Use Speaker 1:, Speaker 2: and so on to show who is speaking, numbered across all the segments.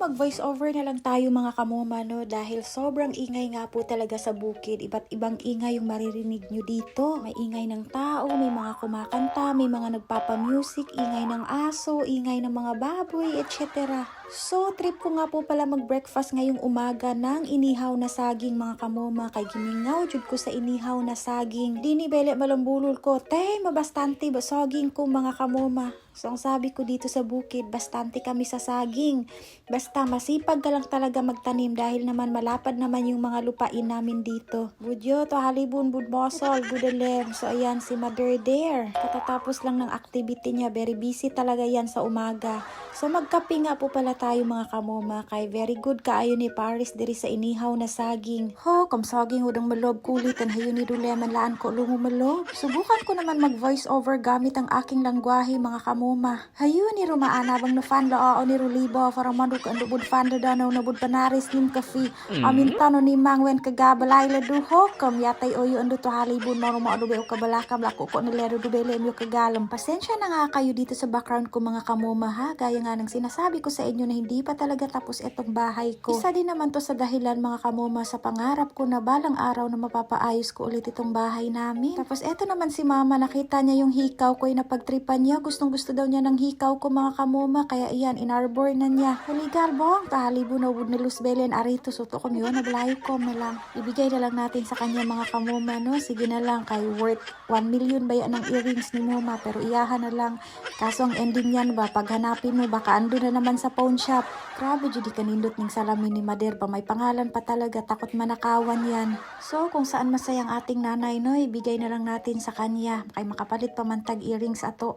Speaker 1: mag-voice over na lang tayo mga kamoma, no? Dahil sobrang ingay nga po talaga sa bukid. Iba't ibang ingay yung maririnig nyo dito. May ingay ng tao, may mga kumakanta, may mga nagpapamusic, ingay ng aso, ingay ng mga baboy, etc. So, trip ko nga po pala mag-breakfast ngayong umaga ng inihaw na saging mga kamoma. Kay gimingaw, jud ko sa inihaw na saging. Dini bele malambulol ko, te, mabastante ba saging ko mga kamoma. So, ang sabi ko dito sa bukid, bastante kami sa saging. Basta masipag ka lang talaga magtanim dahil naman malapad naman yung mga lupain namin dito. Budyo, to halibun, budmosol, budalem. So, ayan si Mother there. Katatapos lang ng activity niya. Very busy talaga yan sa umaga. So, magkape nga po pala tayo mga kamoma. Kay very good kaayo ni Paris diri sa inihaw na saging. Ho, kam saging udang malob kulit. Ang hayo ni Duleman laan ko lungo malob. Subukan ko naman mag-voice over gamit ang aking langwahe mga kamoma. Hayo ni Rumaana bang na fan lao ni Rulibo para manuk ang lubod fan da na nabud panaris nim kafe. Amin tano ni mangwen kagabalay la duho kam yatay oyo ando to halibon mo maadube o kabalakam lako ko ni lero dubele mo kagalam. Pasensya na nga kayo dito sa background ko mga kamoma ha. Gaya nga ng sinasabi ko sa inyo na hindi pa talaga tapos etong bahay ko. Isa din naman to sa dahilan mga kamoma sa pangarap ko na balang araw na mapapaayos ko ulit itong bahay namin. Tapos eto naman si mama, nakita niya yung hikaw ko ay napagtripan niya. Gustong gusto daw niya ng hikaw ko mga kamoma. Kaya iyan, inarbor na niya. Huligal bong, tahalibo na wood ni Luz Belen arito. Suto ko yun, nabalayo ko na lang. Ibigay na lang natin sa kanya mga kamoma, no? Sige na lang, kay worth 1 million ba yan ng earrings ni mama. Pero iyahan na lang. Kaso ang ending yan ba, paghanapin mo, baka ando na naman sa pawn shop. Grabe, judi kanindot ng salamin ni Mader pa. May pangalan pa talaga, takot manakawan yan. So, kung saan masayang ating nanay, no? Ibigay na lang natin sa kanya. Kay makapalit pa man tag earrings ato,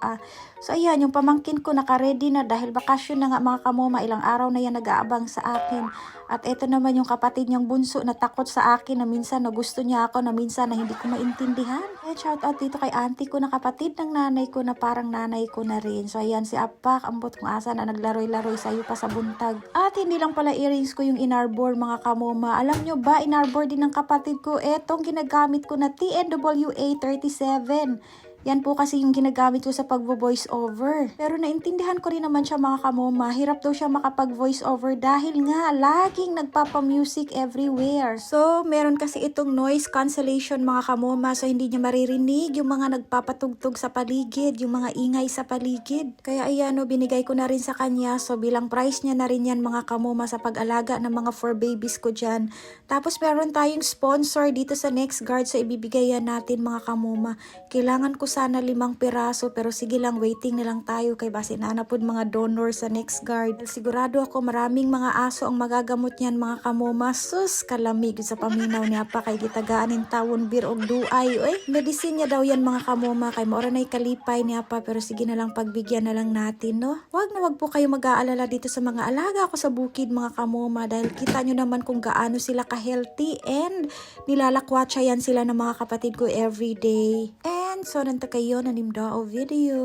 Speaker 1: So, ayan, yung pamangkin ko naka-ready na dahil bakasyon na nga mga kamoma, ilang araw na yan nag-aabang sa akin. At eto naman yung kapatid niyang bunso na takot sa akin na minsan na gusto niya ako na minsan na hindi ko maintindihan. Shout out dito kay auntie ko na kapatid ng nanay ko na parang nanay ko na rin. So, ayan si Apak, ambot kung asa na naglaroy-laroy sa'yo pa sa buntag. At hindi lang pala earrings ko yung inarbor mga kamoma. Alam nyo ba, inarbor din ng kapatid ko etong ginagamit ko na TNWA 37. Yan po kasi yung ginagamit ko sa pag-voice over. Pero naintindihan ko rin naman siya mga kamoma. Hirap daw siya makapag-voice over dahil nga laging nagpapa-music everywhere. So, meron kasi itong noise cancellation mga kamoma. So, hindi niya maririnig yung mga nagpapatugtog sa paligid, yung mga ingay sa paligid. Kaya ayan, binigay ko na rin sa kanya. So, bilang price niya na rin yan mga kamoma sa pag-alaga ng mga 4 babies ko dyan. Tapos, meron tayong sponsor dito sa NextGuard. So, ibibigay yan natin mga kamoma. Kailangan ko sana 5 piraso pero sige lang, waiting na lang tayo kay base nanapod mga donor sa NextGuard. Sigurado ako maraming mga aso ang magagamot niyan mga kamoma. Sus, kalamig sa paminaw niya pa kay gitagaan in tawon bir og duay. Medicine niya daw yan mga kamoma kay maura na'y kalipay niya pa pero sige na lang pagbigyan na lang natin, no? Wag po kayo mag-aalala dito sa mga alaga ko sa bukid mga kamoma dahil kita nyo naman kung gaano sila ka-healthy and nilalakwatsa yan sila ng mga kapatid ko everyday. And so, nanta kayo na nimda o video.